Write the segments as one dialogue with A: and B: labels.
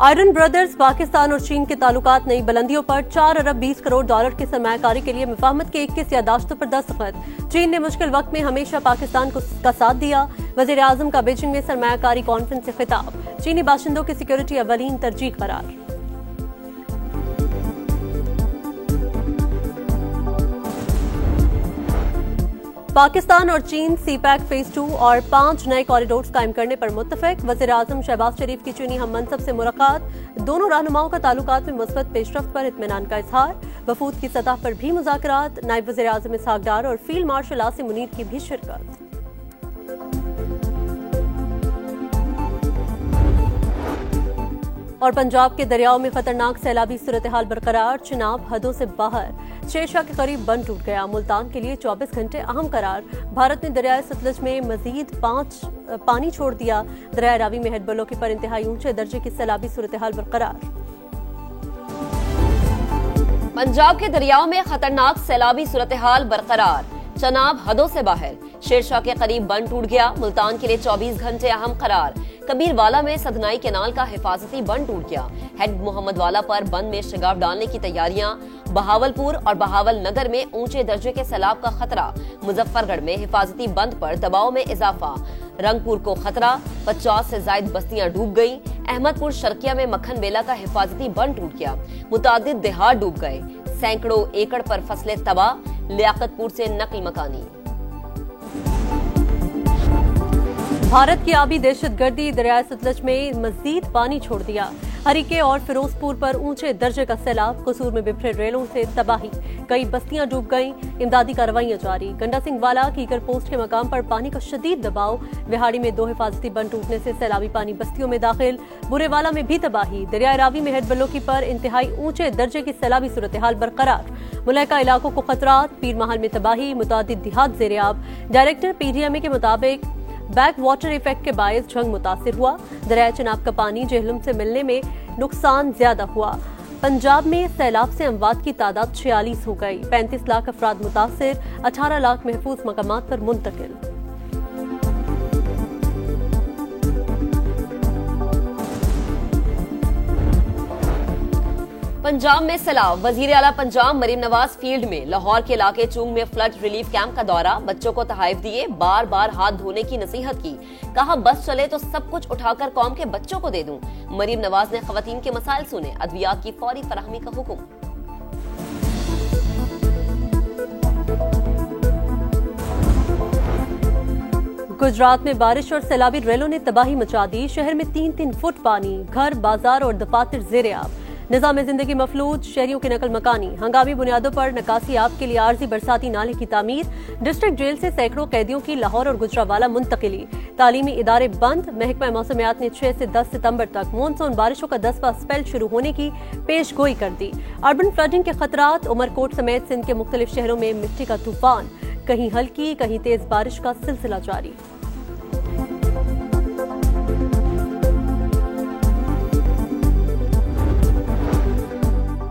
A: Iron brothers Pakistan और चीन के ताल्लुकात नई बुलंदियों पर 4 अरब 20 करोड़ डॉलर की सरमायाकारी के लिए मुफाहमत के 21 यादाश्तों पर दस्तखत। चीन ने मुश्किल वक्त में हमेशा पाकिस्तान का साथ दिया। वजीर आजम का बीजिंग में सरमायाकारी कॉन्फ्रेंस से खिताब। चीनी बाशिंदों की सिक्योरिटी अवलीन तरजीह करार। पाकिस्तान और चीन सीपैक फेज 2 और 5 नए कॉरिडोर्स कायम करने पर मुत्तफिक। वज़ीर आज़म शहबाज शरीफ की चीनी हम मनसब से मुलाकात। दोनों रहनुमाओं का ताल्लुकात में मुस्बत पेशरफ्त पर इत्मीनान का इजहार। वफूद की सतह पर भी मुज़ाकरात। नायब वज़ीर आज़म इसहाक डार और फील्ड मार्शल आसिम मुनीर की भी शिरकत। और पंजाब के दरियाओं में खतरनाक सैलाबी सूरत हाल बरकरार। चिनाब हदों से बाहर, शेरशाह के करीब बंद टूट गया। मुल्तान के लिए 24 घंटे अहम करार। भारत ने दरियाए सतलज में मजीद 5 पानी छोड़ दिया। दरियाए रावी में हेडबलों पर इंतहाई ऊंचे दर्जे की सैलाबी सूरत हाल बरकरार।
B: पंजाब के दरियाओं में खतरनाक सैलाबी सूरत हाल बरकरार। चनाब हदों से बाहर, शेरशाह के करीब बंद टूट गया। मुल्तान के लिए 24 घंटे अहम करार। कबीरवाला में सदनाई केनाल का हिफाजती बंद टूट गया। हेड मोहम्मद वाला पर बंद में शिगाफ डालने की तैयारियां। बहावलपुर और बहावल नगर में ऊंचे दर्जे के सैलाब का खतरा। मुजफ्फरगढ़ में हिफाजती बंद पर दबाव में इजाफा। रंगपुर को खतरा, 50 से ज्यादा बस्तियां डूब गई। अहमदपुर शर्किया में मक्खन बेला का हिफाजती बंद टूट गया। मुतादिद देहात डूब गए। सैकड़ों एकड़ पर फसलें तबाह। लियाकतपुर से नकल मकानी।
A: भारत की आबी दहशतगर्दी, दरियाए सतलज में मजीद पानी छोड़ दिया। हरीके और फिरोजपुर पर ऊंचे दर्जे का सैलाब। कसूर में बिफरे रेलों से तबाही। कई बस्तियां डूब गईं। इमदादी कार्रवाइयां जारी। गंडा सिंह वाला कीकर पोस्ट के मकाम पर पानी का शदीद दबाव। विहाड़ी में 2 हिफाजती बंद टूटने से सैलाबी पानी बस्तियों में दाखिल। बुरेवाला में भी तबाही। दरियाए रावी में हेडबलों पर इंतहाई ऊंचे दर्जे की सैलाबी सूरत हाल बरकरार। मुलहका इलाकों को खतरात। पीर महल में तबाही, मुतादिद देहात ज़ेर-ए-आब। डायरेक्टर पीडीएमए के मुताबिक बैक वाटर इफेक्ट के बायस जंग मुतासिर हुआ। दरिया चिनाब का पानी जेहलम से मिलने में नुकसान ज्यादा हुआ। पंजाब में सैलाब से अमवात की तादाद 46 हो गई। 35 लाख अफराद मुतासिर। 18 लाख महफूज मकामात पर मुंतकिल।
B: पंजाब में सैलाब। वजीर आला पंजाब मरीम नवाज फील्ड में। लाहौर के इलाके चूंग में फ्लड रिलीफ कैंप का दौरा। बच्चों को तहाइफ दिए। बार बार हाथ धोने की नसीहत की। कहा बस चले तो सब कुछ उठाकर कौम के बच्चों को दे दूं। मरीम नवाज ने खवातीन के मसाइल सुने। अद्वियात की फौरी फराहमी का हुक्म।
A: गुजरात में बारिश और सैलाबी रेलों ने तबाही मचा दी। शहर में 3-3 फुट पानी। घर, बाजार और दफातर ज़ेर-ए-आब। निज़ाम जिंदगी मफलूज। शहरियों की नकल मकानी। हंगामी बुनियादों पर निकासी आब के लिए आर्जी बरसाती नाले की तामीर। डिस्ट्रिक्ट जेल से सैकड़ों कैदियों की लाहौर और गुजरावाला मुंतकिली। तालीमी इदारे बंद। महकमा मौसमियात ने 6 से 10 सितंबर तक मानसून बारिशों का 10वां स्पेल शुरू होने की पेश गोई कर दी। अर्बन फ्लडिंग के खतरात। उमरकोट समेत सिंध के मुख्तलिफ शहरों में मिट्टी का तूफान। कहीं हल्की कहीं तेज बारिश का सिलसिला जारी।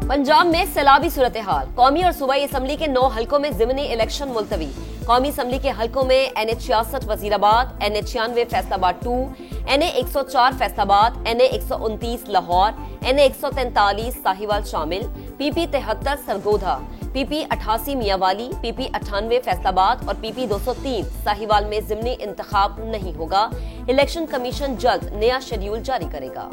B: पंजाब में सैलाबी सूरत हाल। कौमी और सूबाई असम्बली के 9 हलकों में ज़िमनी इलेक्शन मुलतवी। कौमी असम्बली के हलकों में NH66 Wazirabad, NH96 Faisalabad 2, NA104 Faisalabad, NA129 Lahore, NA143 Sahiwal शामिल। PP73 Sargodha, PP88 Mianwali, PP98 Faisalabad और PP203 साहिवाल में ज़िमनी इंतखाब नहीं होगा। इलेक्शन कमीशन जल्द नया शेड्यूल जारी करेगा।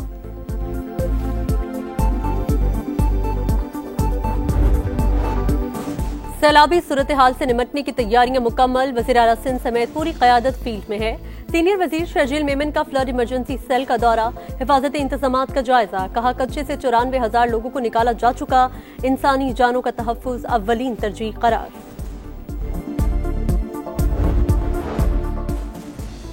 A: सैलाबी सूरत हाल से निमटने की तैयारियां मुकम्मल। वज़ीर आला सिंध समेत पूरी क़यादत फील्ड में है। सीनियर वजीर शर्जील मेमन का फ्लड इमरजेंसी सेल का दौरा। हिफाजती इंतजामात का जायजा। कहा कच्चे से 94,000 लोगों को निकाला जा चुका। इंसानी जानों का तहफ़्फ़ुज़ अव्वलीन तरजीह करार।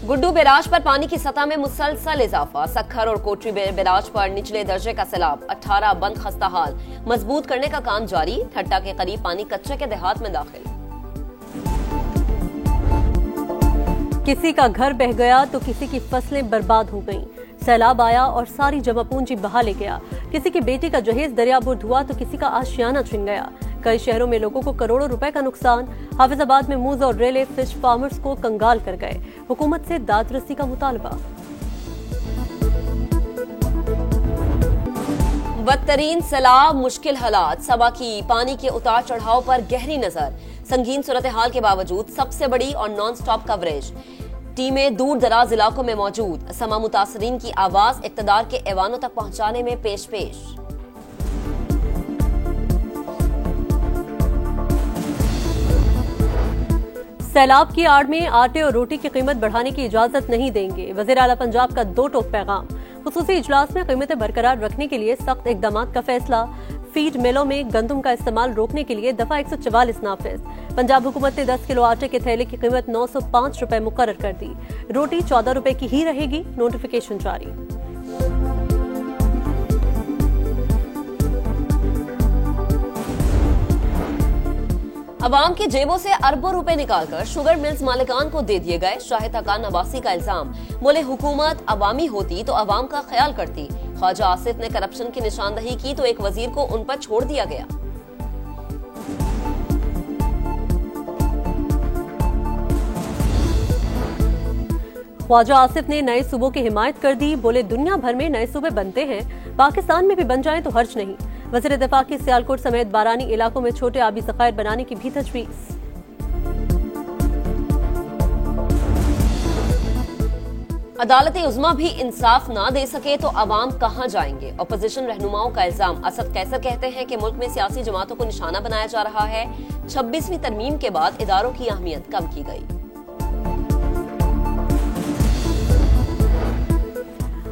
B: गुड्डू बैराज पर पानी की सतह में मुसलसल इजाफा। सखर और कोटरी बैराज पर निचले दर्जे का सैलाब। 18 बंद खस्ता हाल। मजबूत करने का काम जारी। ठट्टा के करीब पानी कच्चे के देहात में दाखिल।
A: किसी का घर बह गया तो किसी की फसलें बर्बाद हो गईं। सैलाब आया और सारी जमा पूंजी बहा ले गया। किसी की बेटी का जहेज दरियाबुर्द हुआ तो किसी का आशियाना छिन गया। कई शहरों में लोगों को करोड़ों रुपए का नुकसान। हाफिजाबाद में मूज और रेले फिश फार्मर्स को कंगाल कर गए। हुकूमत से दाद रसी का मुतालबा।
B: बदतरीन सैलाब, मुश्किल हालात, सभा की पानी के उतार चढ़ाव पर गहरी नजर। संगीन सूरत हाल के बावजूद सबसे बड़ी और नॉन स्टॉप कवरेज। टीमें दूर दराज इलाकों में मौजूद। समा मुतासरीन की आवाज इक्तदार के ऐवानों तक पहुंचाने में पेश।
A: सैलाब की आड़ में आटे और रोटी की कीमत बढ़ाने की इजाजत नहीं देंगे। वज़ीर आला पंजाब का दो टोक पैगाम। खुसूसी इजलास में कीमतें बरकरार रखने के लिए सख्त इकदाम का फैसला। फीड मिलों में गंदम का इस्तेमाल रोकने के लिए दफा 144 नाफिज। पंजाब हुकूमत ने 10 किलो आटे के थैले की कीमत 905 रुपए मुकर्रर कर दी। रोटी 14 रुपए की ही रहेगी। नोटिफिकेशन जारी।
B: अवाम की जेबों से अरबों रुपए निकालकर शुगर मिल्स मालिकान को दे दिए गए। शाहिद हकान नवासी का इल्जाम। बोले हुकूमत अवामी होती तो अवाम का ख्याल करती। ख्वाजा आसिफ ने करप्शन की निशानदही की तो एक वजीर को उन पर छोड़ दिया गया।
A: ख्वाजा आसिफ ने नए सूबों की हिमायत कर दी। बोले दुनिया भर में नए सूबे बनते हैं, पाकिस्तान में भी बन जाएं तो हर्ज नहीं। वज़ीर दिफा की सियालकोट समेत बारानी इलाकों में छोटे आबी ज़खायर बनाने की भी तजवीज़।
B: अदालत उज़्मा भी इंसाफ ना दे सके तो अवाम कहां जाएंगे। अपोजिशन रहनुमाओं का इल्जाम। असद कैसर कहते हैं कि मुल्क में सियासी जमातों को निशाना बनाया जा रहा है। 26वीं तरमीम के बाद इदारों की अहमियत कम की गई।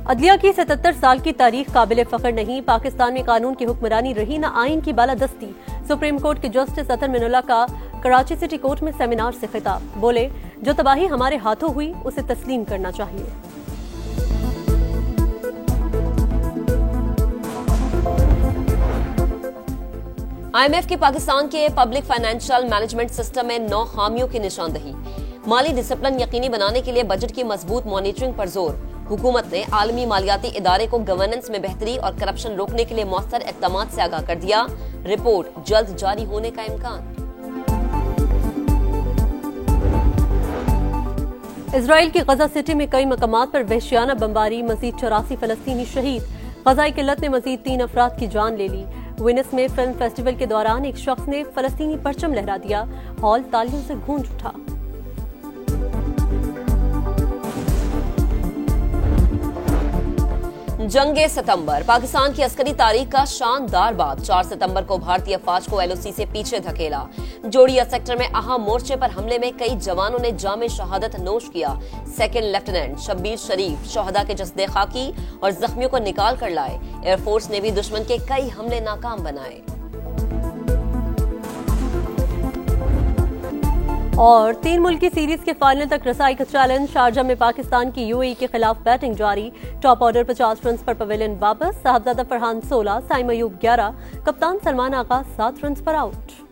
A: अदलिया की 77 साल की तारीख काबिल फख्र नहीं। पाकिस्तान में कानून की हुक्मरानी रही न आइन की बालादस्ती। सुप्रीम कोर्ट के जस्टिस अतर मिनुल्लाह का कराची सिटी कोर्ट में सेमिनार से खिताब। बोले जो तबाही हमारे हाथों हुई उसे तस्लीम करना चाहिए।
B: IMF की पाकिस्तान के पब्लिक फाइनेंशियल मैनेजमेंट सिस्टम में 9 खामियों की निशानदही। माली डिसिप्लिन यकीनी बनाने के लिए बजट की मजबूत मॉनिटरिंग पर जोर। हुकूमत ने आलमी मालियाती इदारे को गवर्नेंस में बेहतरी और करप्शन रोकने के लिए मौसर इक़दाम से आगाह कर दिया। रिपोर्ट जल्द जारी होने का इम्कान।
A: इजराइल की गजा सिटी में कई मकामात पर वहशियाना बमबारी। मजीद 84 फलस्तीनी शहीद। गजाई किल्लत ने मजीद 3 अफराद की जान ले ली। वेनिस में फिल्म फेस्टिवल के दौरान एक शख्स ने फलस्तीनी परचम लहरा दिया। हॉल तालियों से गूंज उठा।
B: जंगे सितंबर। पाकिस्तान की अस्करी तारीख का शानदार बाब। 4 सितंबर को भारतीय अफवाज को LOC से पीछे धकेला। जोड़िया सेक्टर में अहम मोर्चे पर हमले में कई जवानों ने जामे शहादत नोश किया। सेकंड लेफ्टिनेंट शब्बीर शरीफ शहदा के जस्दे खाकी और जख्मियों को निकाल कर लाए। एयरफोर्स ने भी दुश्मन के कई हमले नाकाम बनाए।
A: और 3 मुल्की सीरीज के फाइनल तक रसाई का चैलेंज। शारजा में पाकिस्तान की UAE के खिलाफ बैटिंग जारी। टॉप ऑर्डर 50 रन पर पवेलियन वापस। साहबजादा फरहान 16, साइम अयूब 11, कप्तान सलमान आगा 7 रन पर आउट।